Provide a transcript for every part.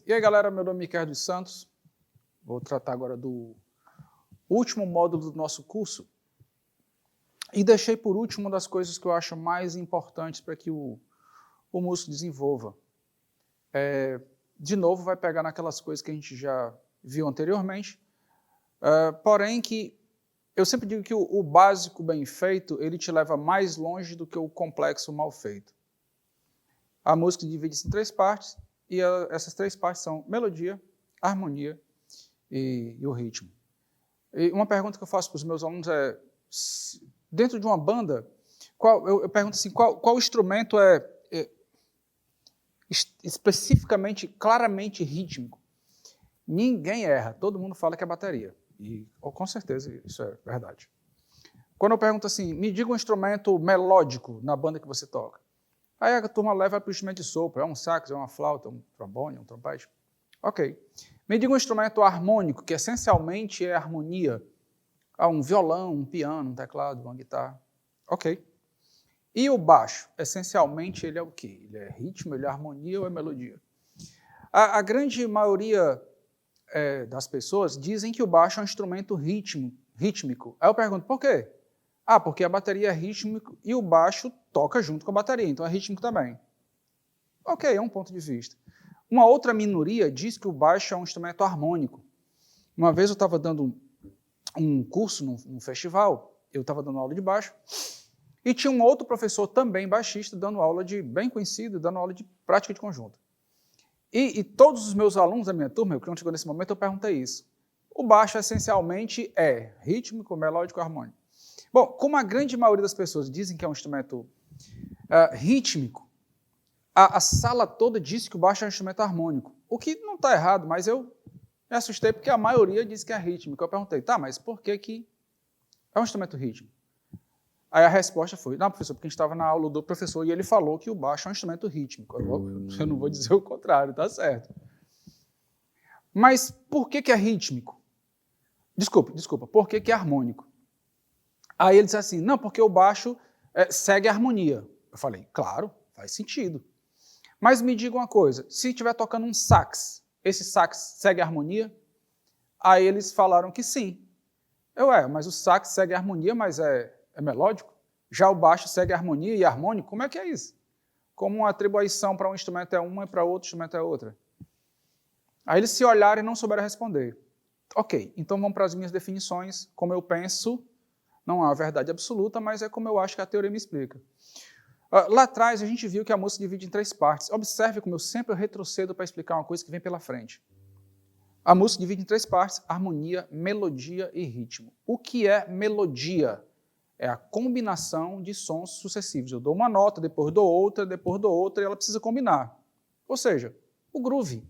E aí, galera, meu nome é Miquel dos Santos. Vou tratar agora do último módulo do nosso curso. E deixei por último uma das coisas que eu acho mais importantes para que o músico desenvolva. De novo, vai pegar naquelas coisas que a gente já viu anteriormente, porém que eu sempre digo que o básico bem feito, ele te leva mais longe do que o complexo mal feito. A música divide-se em 3 partes, e essas 3 partes são melodia, harmonia e o ritmo. E uma pergunta que eu faço para os meus alunos é, dentro de uma banda, eu pergunto assim, qual instrumento é especificamente, claramente rítmico? Ninguém erra, todo mundo fala que é bateria. E com certeza isso é verdade. Quando eu pergunto assim, me diga um instrumento melódico na banda que você toca. Aí a turma leva para o instrumento de sopro, é um sax, é uma flauta, um trombone, um trompete. Ok. Me diga um instrumento harmônico, que essencialmente é harmonia. Um violão, um piano, um teclado, uma guitarra. Ok. E o baixo? Essencialmente ele é o quê? Ele é ritmo, ele é harmonia ou é melodia? A grande maioria das pessoas dizem que o baixo é um instrumento rítmico. Aí eu pergunto, por quê? Porque a bateria é rítmico e o baixo toca junto com a bateria, então é rítmico também. Ok, é um ponto de vista. Uma outra minoria diz que o baixo é um instrumento harmônico. Uma vez eu estava dando um curso num festival, eu estava dando aula de baixo, e tinha um outro professor também baixista, dando aula bem conhecido, dando aula de prática de conjunto. E todos os meus alunos da minha turma, que não chegou nesse momento, eu perguntei isso. O baixo essencialmente é rítmico, melódico, harmônico. Bom, como a grande maioria das pessoas dizem que é um instrumento rítmico, a sala toda disse que o baixo é um instrumento harmônico, o que não está errado, mas eu me assustei porque a maioria disse que é rítmico. Eu perguntei, mas por que é um instrumento rítmico? Aí a resposta foi, não, professor, porque a gente estava na aula do professor e ele falou que o baixo é um instrumento rítmico. Eu não vou dizer o contrário, tá certo. Mas por que é rítmico? Desculpa, por que é harmônico? Aí ele disse assim, não, porque o baixo segue a harmonia. Eu falei, claro, faz sentido. Mas me diga uma coisa, se estiver tocando um sax, esse sax segue a harmonia? Aí eles falaram que sim. Mas o sax segue a harmonia, mas é melódico? Já o baixo segue a harmonia e harmônico? Como é que é isso? Como uma atribuição para um instrumento é uma e para outro instrumento é outra? Aí eles se olharam e não souberam responder. Ok, então vamos para as minhas definições, como eu penso, não é uma verdade absoluta, mas é como eu acho que a teoria me explica. Lá atrás a gente viu que a música se divide em 3 partes. Observe como eu sempre retrocedo para explicar uma coisa que vem pela frente. A música se divide em 3 partes, harmonia, melodia e ritmo. O que é melodia? É a combinação de sons sucessivos. Eu dou uma nota, depois dou outra, e ela precisa combinar. Ou seja, o groove.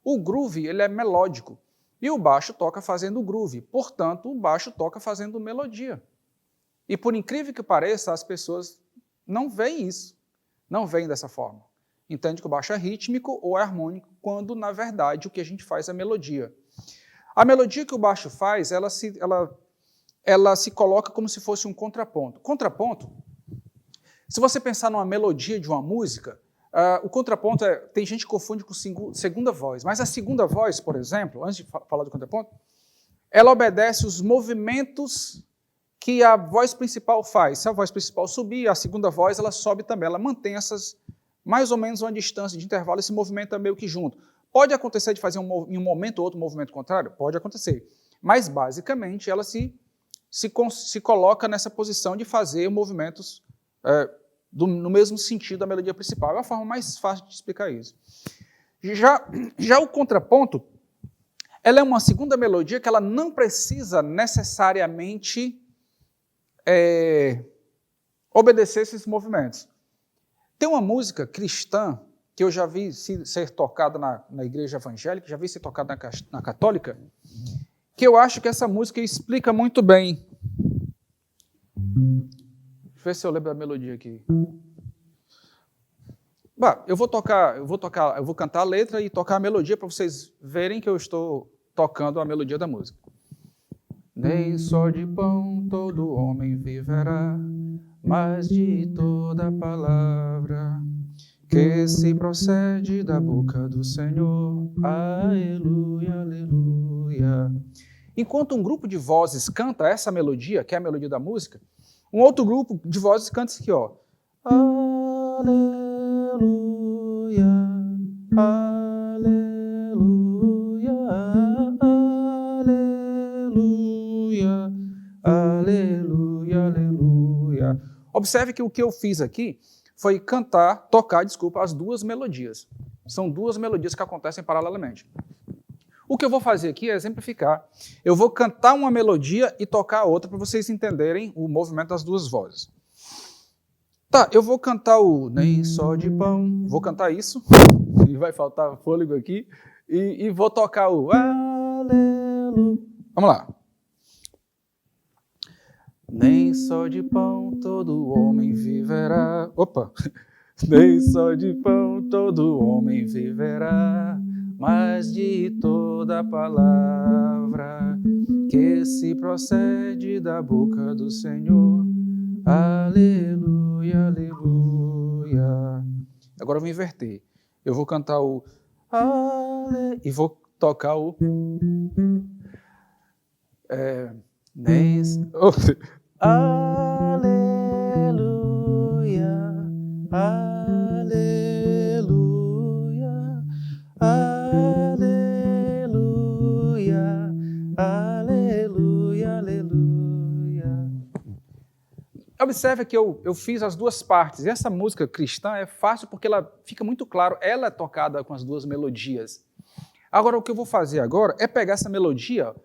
O groove ele é melódico e o baixo toca fazendo groove. Portanto, o baixo toca fazendo melodia. E por incrível que pareça, as pessoas não veem isso, não veem dessa forma. Entende que o baixo é rítmico ou é harmônico, quando, na verdade, o que a gente faz é melodia. A melodia que o baixo faz, ela se coloca como se fosse um contraponto. Contraponto, se você pensar numa melodia de uma música, o contraponto tem gente que confunde com segunda voz, mas a segunda voz, por exemplo, antes de falar do contraponto, ela obedece os movimentos que a voz principal faz. Se a voz principal subir, a segunda voz ela sobe também, ela mantém mais ou menos uma distância de intervalo, esse movimento é meio que junto. Pode acontecer de fazer em um momento ou outro movimento contrário? Pode acontecer. Mas, basicamente, ela se coloca nessa posição de fazer movimentos no mesmo sentido da melodia principal. É a forma mais fácil de explicar isso. Já o contraponto, ela é uma segunda melodia que ela não precisa necessariamente obedecer esses movimentos. Tem uma música cristã que eu já vi ser tocada na igreja evangélica, já vi ser tocada na católica, que eu acho que essa música explica muito bem. Deixa eu ver se eu lembro da melodia aqui. Eu vou cantar a letra e tocar a melodia para vocês verem que eu estou tocando a melodia da música. Nem só de pão todo homem viverá, mas de toda palavra que se procede da boca do Senhor. Aleluia, aleluia. Enquanto um grupo de vozes canta essa melodia, que é a melodia da música, um outro grupo de vozes canta isso aqui, ó. Aleluia, aleluia, aleluia, aleluia, aleluia. Observe que o que eu fiz aqui foi tocar, as duas melodias. São duas melodias que acontecem paralelamente. O que eu vou fazer aqui é exemplificar. Eu vou cantar uma melodia e tocar a outra para vocês entenderem o movimento das duas vozes. Tá, eu vou cantar o nem só de pão, vou cantar isso, e vai faltar fôlego aqui, e vou tocar o aleluia. Vamos lá. Nem só de pão todo homem viverá. Opa! Nem só de pão todo homem viverá, mas de toda palavra que se procede da boca do Senhor. Aleluia, aleluia. Agora eu vou inverter. Eu vou cantar o e vou tocar o aleluia, aleluia, aleluia, aleluia, aleluia. Observe que eu fiz as duas partes. E essa música cristã é fácil porque ela fica muito claro, ela é tocada com as duas melodias. Agora, o que eu vou fazer agora é pegar essa melodia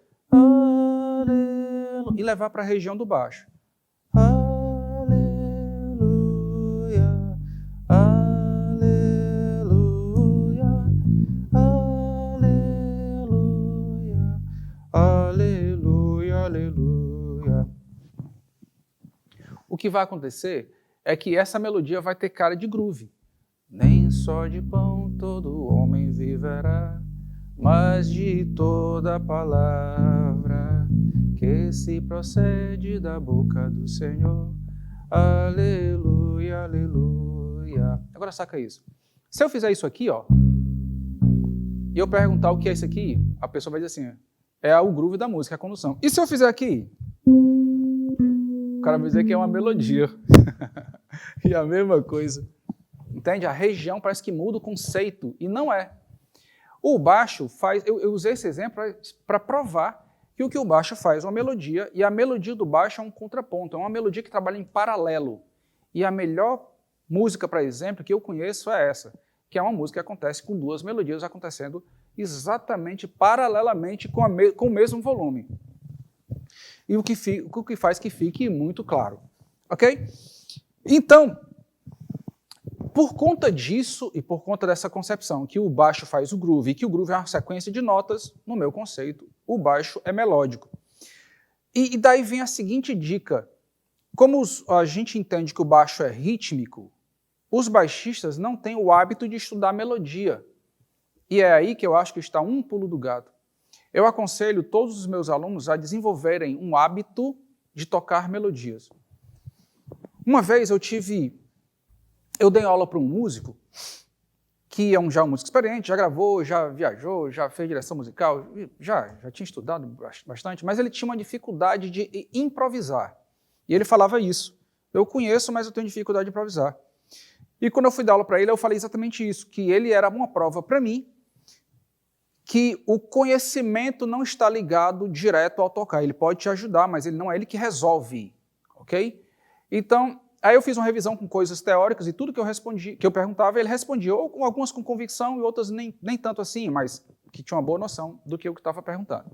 e levar para a região do baixo. Aleluia, aleluia, aleluia, aleluia, aleluia. O que vai acontecer é que essa melodia vai ter cara de groove. Nem só de pão todo homem viverá, mas de toda palavra que se procede da boca do Senhor. Aleluia, aleluia. Agora saca isso. Se eu fizer isso aqui, ó, e eu perguntar o que é isso aqui, a pessoa vai dizer assim, é o groove da música, a condução. E se eu fizer aqui? O cara vai dizer que é uma melodia. E a mesma coisa. Entende? A região parece que muda o conceito, e não é. O baixo faz... Eu usei esse exemplo para provar que o que o baixo faz é uma melodia, e a melodia do baixo é um contraponto, é uma melodia que trabalha em paralelo. E a melhor música, para exemplo, que eu conheço é essa, que é uma música que acontece com duas melodias acontecendo exatamente paralelamente com o mesmo volume. E o que faz que fique muito claro. Ok? Então, por conta disso e por conta dessa concepção que o baixo faz o groove e que o groove é uma sequência de notas, no meu conceito, o baixo é melódico. E daí vem a seguinte dica. Como a gente entende que o baixo é rítmico, os baixistas não têm o hábito de estudar melodia. E é aí que eu acho que está um pulo do gato. Eu aconselho todos os meus alunos a desenvolverem um hábito de tocar melodias. Uma vez eu dei aula para um músico, que é já um músico experiente, já gravou, já viajou, já fez direção musical, já tinha estudado bastante, mas ele tinha uma dificuldade de improvisar. E ele falava isso. Eu conheço, mas eu tenho dificuldade de improvisar. E quando eu fui dar aula para ele, eu falei exatamente isso, que ele era uma prova para mim, que o conhecimento não está ligado direto ao tocar. Ele pode te ajudar, mas ele não é ele que resolve, ok? Então, aí eu fiz uma revisão com coisas teóricas e tudo que eu perguntava, ele respondia, ou com algumas com convicção e outras nem tanto assim, mas que tinha uma boa noção do que eu estava perguntando.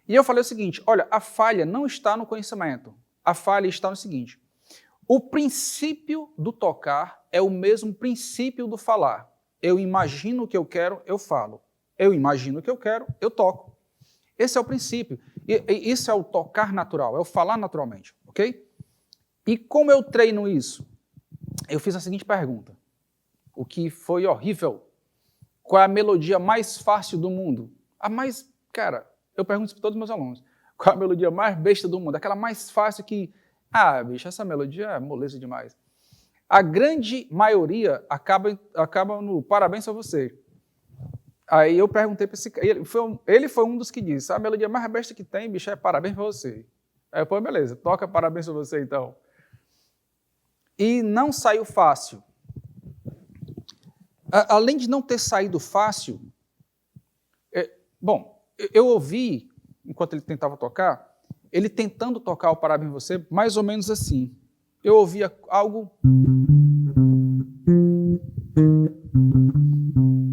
E eu falei o seguinte, olha, a falha não está no conhecimento, a falha está no seguinte, o princípio do tocar é o mesmo princípio do falar. Eu imagino o que eu quero, eu falo. Eu imagino o que eu quero, eu toco. Esse é o princípio. E isso é o tocar natural, é o falar naturalmente, ok? E como eu treino isso? Eu fiz a seguinte pergunta, o que foi horrível. Qual é a melodia mais fácil do mundo? Cara, eu pergunto isso para todos os meus alunos. Qual é a melodia mais besta do mundo? Aquela mais fácil que, bicho, essa melodia é moleza demais. A grande maioria acaba no parabéns a você. Aí eu perguntei para esse cara, ele foi um dos que disse, a melodia mais besta que tem, bicho, é parabéns para você. Aí eu falei, beleza, toca parabéns para você então. E não saiu fácil. Além de não ter saído fácil, eu ouvi, enquanto ele tentava tocar, ele tentando tocar o Parabéns Você, mais ou menos assim. Eu ouvia algo...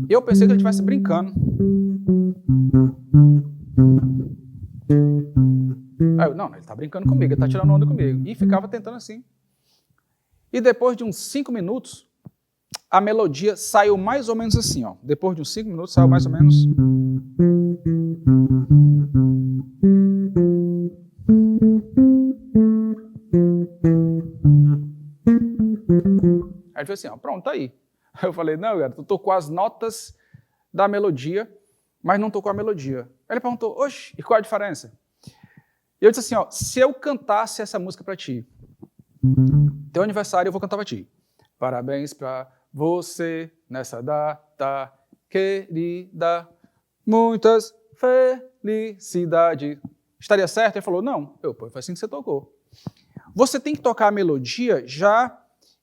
E eu pensei que ele estivesse brincando. Aí eu, não, ele está brincando comigo, ele está tirando onda comigo. E ficava tentando assim. E depois de uns 5 minutos, a melodia saiu mais ou menos assim, ó. Depois de uns 5 minutos, saiu mais ou menos... Aí ele falou assim, ó, pronto, tá aí. Aí eu falei, não, cara, tu tocou as notas da melodia, mas não tocou a melodia. Aí ele perguntou, oxe, e qual a diferença? E eu disse assim, ó, se eu cantasse essa música pra ti, teu aniversário eu vou cantar pra ti. Parabéns pra você nessa data querida, muitas felicidades. Estaria certo? Ele falou, não. Foi assim que você tocou. Você tem que tocar a melodia já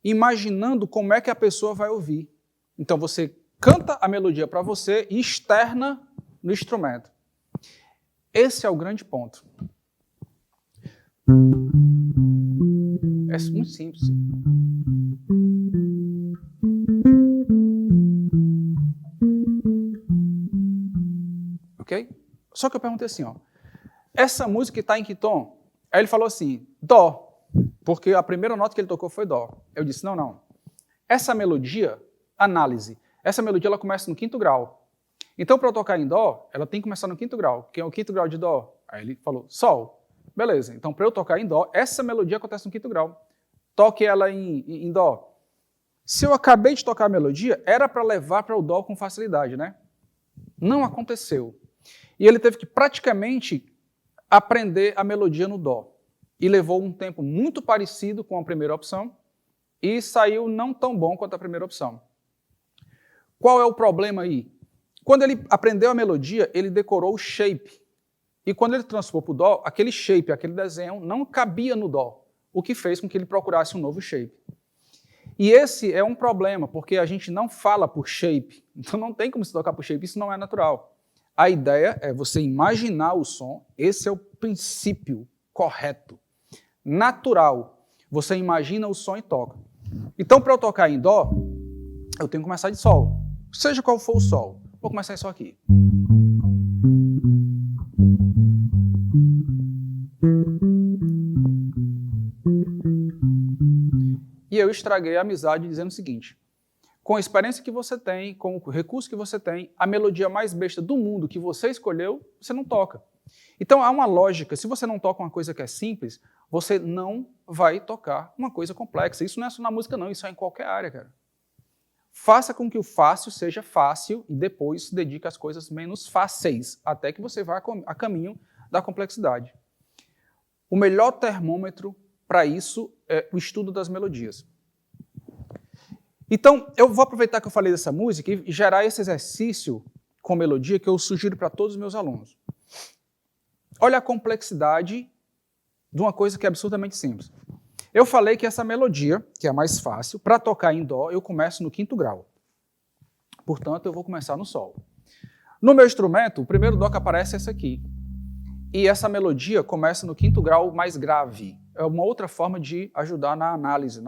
imaginando como é que a pessoa vai ouvir. Então você canta a melodia para você e externa no instrumento. Esse é o grande ponto. É muito simples. Ok? Só que eu perguntei assim, ó, essa música está em que tom? Aí ele falou assim, dó, porque a primeira nota que ele tocou foi dó. Eu disse, não. Essa melodia, análise, essa melodia ela começa no 5º grau. Então, para eu tocar em dó, ela tem que começar no 5º grau. Que é o 5º grau de dó? Aí ele falou, sol. Beleza, então para eu tocar em dó, essa melodia acontece no 5º grau. Toque ela em dó. Se eu acabei de tocar a melodia, era para levar para o dó com facilidade, né? Não aconteceu. E ele teve que praticamente aprender a melodia no dó. E levou um tempo muito parecido com a primeira opção e saiu não tão bom quanto a primeira opção. Qual é o problema aí? Quando ele aprendeu a melodia, ele decorou o shape. E quando ele transpôs para o dó, aquele shape, aquele desenho, não cabia no dó, o que fez com que ele procurasse um novo shape. E esse é um problema, porque a gente não fala por shape, então não tem como se tocar por shape, isso não é natural. A ideia é você imaginar o som, esse é o princípio correto. Natural, você imagina o som e toca. Então, para eu tocar em dó, eu tenho que começar de sol. Seja qual for o sol. Vou começar só aqui. E eu estraguei a amizade dizendo o seguinte, com a experiência que você tem, com o recurso que você tem, a melodia mais besta do mundo que você escolheu, você não toca. Então há uma lógica, se você não toca uma coisa que é simples, você não vai tocar uma coisa complexa. Isso não é só na música não, isso é em qualquer área, cara. Faça com que o fácil seja fácil e depois se dedique às coisas menos fáceis, até que você vá a caminho da complexidade. O melhor termômetro para isso é o estudo das melodias. Então, eu vou aproveitar que eu falei dessa música e gerar esse exercício com melodia que eu sugiro para todos os meus alunos. Olha a complexidade de uma coisa que é absurdamente simples. Eu falei que essa melodia, que é a mais fácil, para tocar em dó, eu começo no 5º grau. Portanto, eu vou começar no sol. No meu instrumento, o primeiro dó que aparece é esse aqui. E essa melodia começa no 5º grau mais grave. É uma outra forma de ajudar na análise,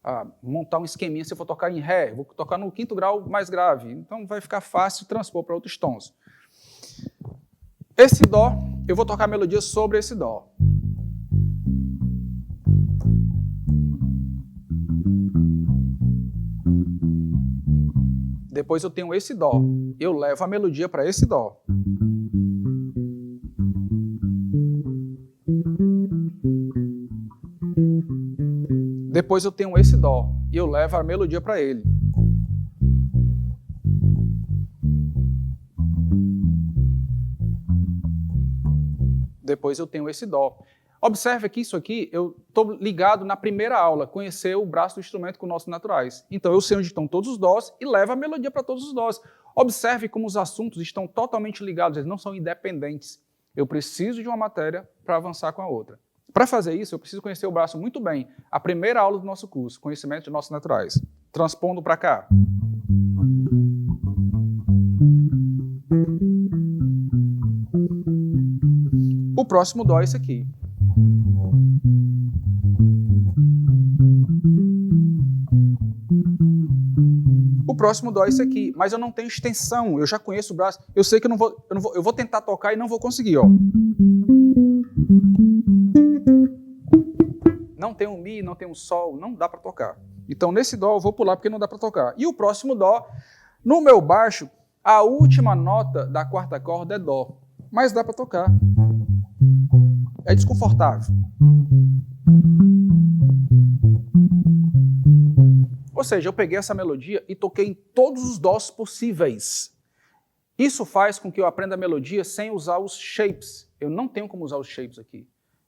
a montar um esqueminha. Se eu for tocar em ré, eu vou tocar no 5º grau mais grave. Então vai ficar fácil transpor para outros tons. Esse dó, eu vou tocar a melodia sobre esse dó. Depois eu tenho esse dó. Eu levo a melodia para esse dó. Depois eu tenho esse dó e eu levo a melodia para ele. Depois eu tenho esse dó. Observe que isso aqui, eu estou ligado na primeira aula, conhecer o braço do instrumento com notas naturais. Então, eu sei onde estão todos os dós e levo a melodia para todos os dós. Observe como os assuntos estão totalmente ligados, eles não são independentes. Eu preciso de uma matéria para avançar com a outra. Para fazer isso, eu preciso conhecer o braço muito bem. A primeira aula do nosso curso, conhecimento de notas naturais. Transpondo para cá. O próximo dó é esse aqui. O próximo dó é esse aqui, mas eu não tenho extensão, eu já conheço o braço, eu sei que eu vou tentar tocar e não vou conseguir, ó. Não tem um mi, não tem um sol, não dá para tocar. Então nesse dó eu vou pular porque não dá para tocar. E o próximo dó, no meu baixo, a última nota da quarta corda é dó, mas dá para tocar. É desconfortável. Ou seja, eu peguei essa melodia e toquei em todos os dós possíveis. Isso faz com que eu aprenda a melodia sem usar os shapes. Eu não tenho como usar os shapes aqui.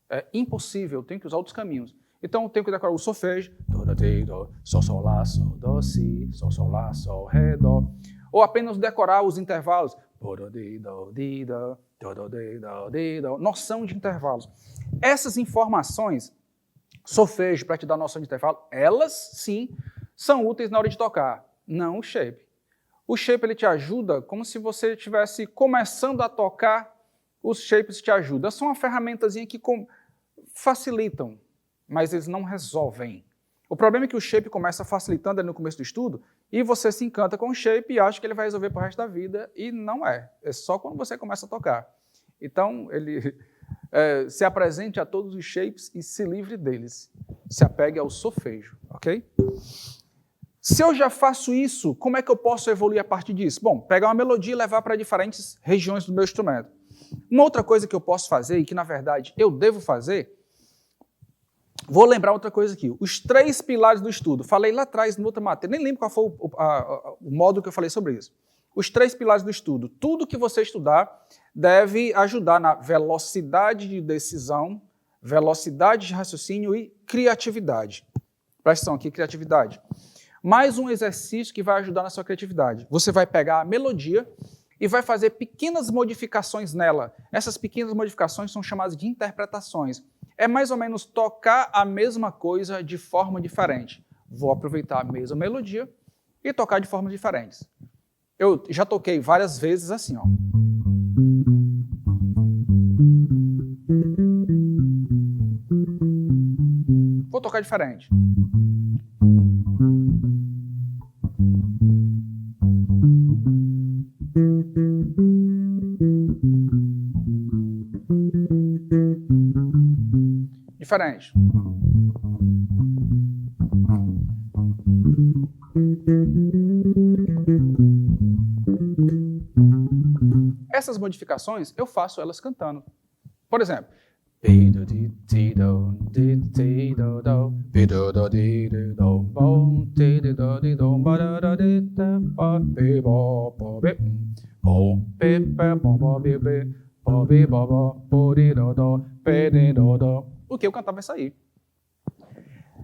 É impossível, eu tenho que usar outros caminhos. Então eu tenho que decorar o solfejo. Do, do, di, do, sol, sol, lá, sol, do, si, sol, sol, lá, sol, ré, dó. Ou apenas decorar os intervalos. Do, do, di, do, di, do, do, do, di, do, di, do. Noção de intervalos. Essas informações, solfejo, para te dar noção de intervalo, elas sim são úteis na hora de tocar, não o shape. O shape ele te ajuda como se você estivesse começando a tocar, os shapes te ajudam. São uma ferramentazinha que facilitam, mas eles não resolvem. O problema é que o shape começa facilitando ali no começo do estudo e você se encanta com o shape e acha que ele vai resolver para o resto da vida e não é. É só quando você começa a tocar. Então, ele se apresente a todos os shapes e se livre deles. Se apegue ao solfejo, ok? Se eu já faço isso, como é que eu posso evoluir a partir disso? Bom, pegar uma melodia e levar para diferentes regiões do meu instrumento. Uma outra coisa que eu posso fazer, e que na verdade eu devo fazer, vou lembrar outra coisa aqui. Os 3 pilares do estudo. Falei lá atrás, em outra matéria, nem lembro qual foi o módulo que eu falei sobre isso. Os 3 pilares do estudo. Tudo que você estudar deve ajudar na velocidade de decisão, velocidade de raciocínio e criatividade. Presta atenção aqui, criatividade. Mais um exercício que vai ajudar na sua criatividade. Você vai pegar a melodia e vai fazer pequenas modificações nela. Essas pequenas modificações são chamadas de interpretações. É mais ou menos tocar a mesma coisa de forma diferente. Vou aproveitar a mesma melodia e tocar de formas diferentes. Eu já toquei várias vezes assim, ó. Vou tocar diferente. Diferente. Essas modificações, eu faço elas cantando. Por exemplo, o que eu cantar vai sair.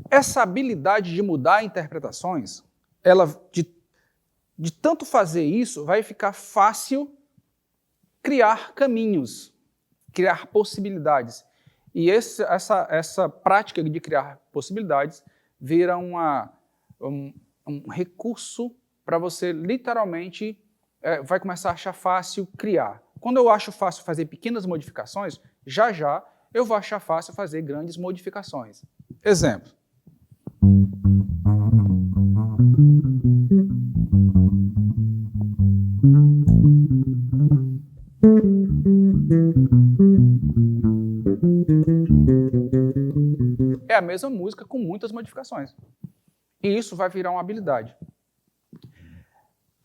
Essa habilidade de mudar interpretações, ela de tanto fazer isso, vai ficar fácil criar caminhos, criar possibilidades. E essa prática de criar possibilidades vira um recurso para você literalmente vai começar a achar fácil criar. Quando eu acho fácil fazer pequenas modificações, já já eu vou achar fácil fazer grandes modificações. Exemplo. É a mesma música com muitas modificações. E isso vai virar uma habilidade.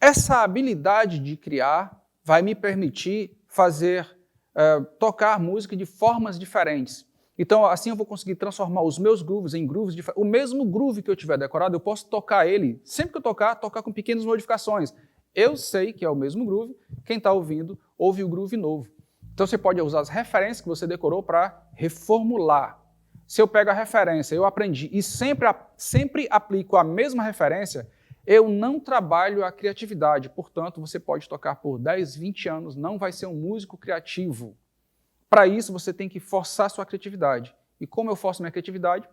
Essa habilidade de criar vai me permitir tocar música de formas diferentes. Então, assim eu vou conseguir transformar os meus grooves em grooves diferentes. O mesmo groove que eu tiver decorado, eu posso tocar ele, sempre que eu tocar com pequenas modificações. Eu sei que é o mesmo groove, quem está ouvindo, ouve o groove novo. Então, você pode usar as referências que você decorou para reformular. Se eu pego a referência, eu aprendi e sempre aplico a mesma referência, eu não trabalho a criatividade. Portanto, você pode tocar por 10, 20 anos, não vai ser um músico criativo. Para isso, você tem que forçar a sua criatividade. E como eu forço minha criatividade?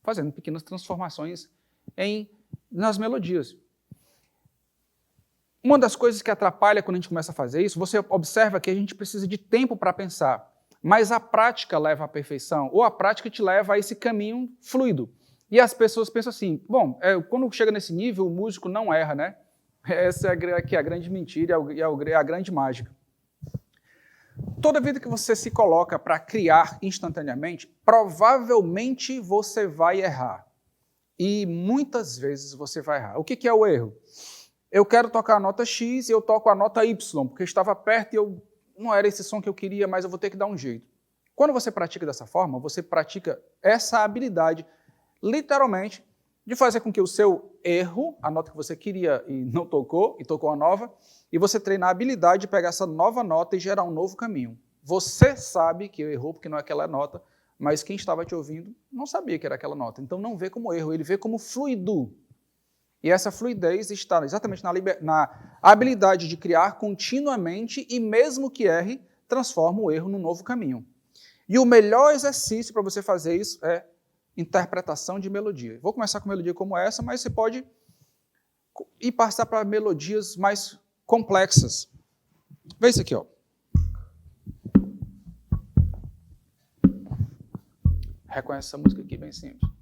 Fazendo pequenas transformações nas melodias. Uma das coisas que atrapalha quando a gente começa a fazer isso, você observa que a gente precisa de tempo para pensar, mas a prática leva à perfeição, ou a prática te leva a esse caminho fluido. E as pessoas pensam assim, bom, quando chega nesse nível, o músico não erra, né? Essa é a grande mentira e a grande mágica. Toda vida que você se coloca para criar instantaneamente, provavelmente você vai errar. E muitas vezes você vai errar. O que é o erro? Eu quero tocar a nota X e eu toco a nota Y, porque estava perto e não era esse som que eu queria, mas eu vou ter que dar um jeito. Quando você pratica dessa forma, você pratica essa habilidade, literalmente, de fazer com que o seu erro, a nota que você queria e não tocou, e tocou a nova, e você treina a habilidade de pegar essa nova nota e gerar um novo caminho. Você sabe que errou porque não é aquela nota, mas quem estava te ouvindo não sabia que era aquela nota. Então não vê como erro, ele vê como fluido. E essa fluidez está exatamente na habilidade de criar continuamente e mesmo que erre, transforma o erro num novo caminho. E o melhor exercício para você fazer isso é interpretação de melodia. Vou começar com melodia como essa, mas você pode ir passar para melodias mais complexas. Vê isso aqui, ó. Reconhece essa música aqui, bem simples.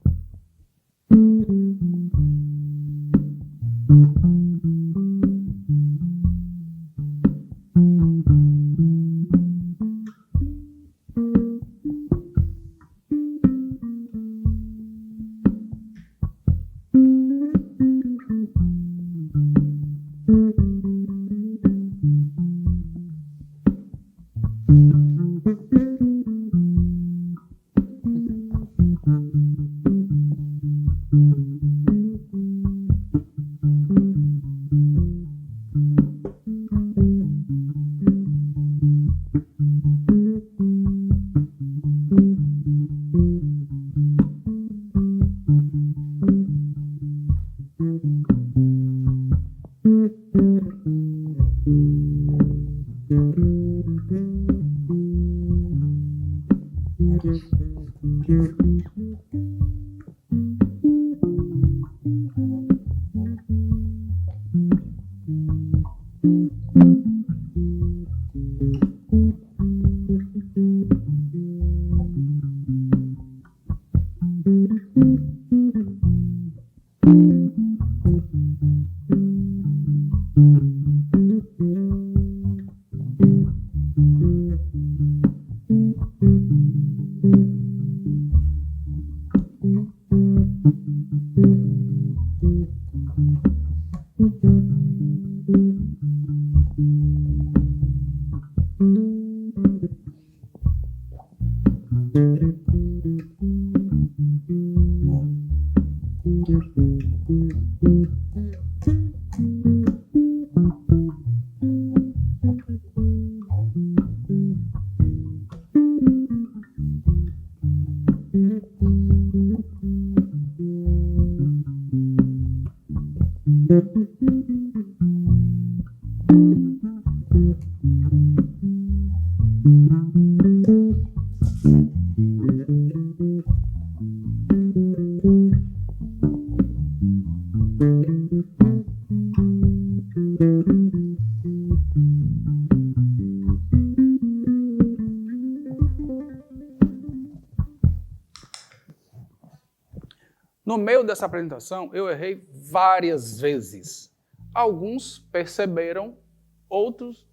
No meio dessa apresentação, eu errei várias vezes. Alguns perceberam, outros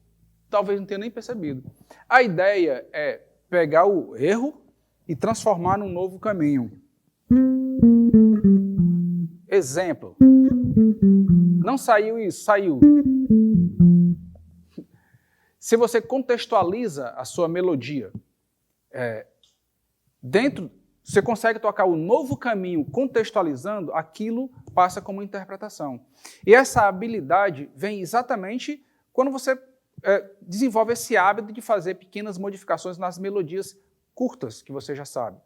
talvez não tenham nem percebido. A ideia é pegar o erro e transformar num novo caminho. Exemplo. Não saiu isso, saiu. Se você contextualiza a sua melodia, você consegue tocar o novo caminho contextualizando, aquilo passa como interpretação. E essa habilidade vem exatamente quando você desenvolve esse hábito de fazer pequenas modificações nas melodias curtas, que você já sabe.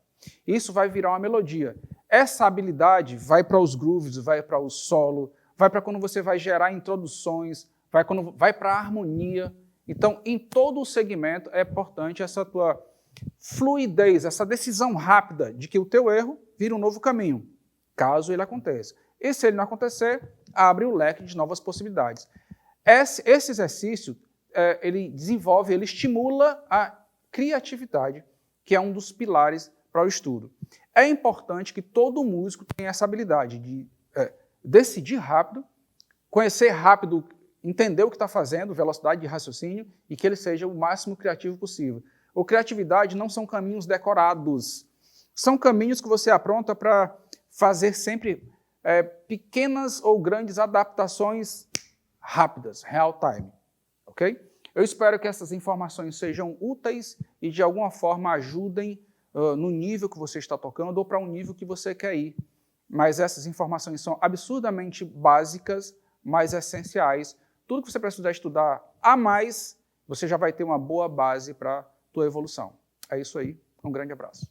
Isso vai virar uma melodia. Essa habilidade vai para os grooves, vai para o solo, vai para quando você vai gerar introduções, vai para a harmonia. Então, em todo o segmento, é importante essa tua fluidez, essa decisão rápida de que o teu erro vira um novo caminho, caso ele aconteça. E se ele não acontecer, abre o leque de novas possibilidades. Esse exercício, ele desenvolve, ele estimula a criatividade, que é um dos pilares para o estudo. É importante que todo músico tenha essa habilidade de decidir rápido, conhecer rápido, entender o que está fazendo, velocidade de raciocínio, e que ele seja o máximo criativo possível. O criatividade não são caminhos decorados, são caminhos que você apronta para fazer sempre pequenas ou grandes adaptações rápidas, real time, ok? Eu espero que essas informações sejam úteis e de alguma forma ajudem no nível que você está tocando ou para um nível que você quer ir. Mas essas informações são absurdamente básicas, mas essenciais. Tudo que você precisar estudar a mais, você já vai ter uma boa base para a tua evolução. É isso aí. Um grande abraço.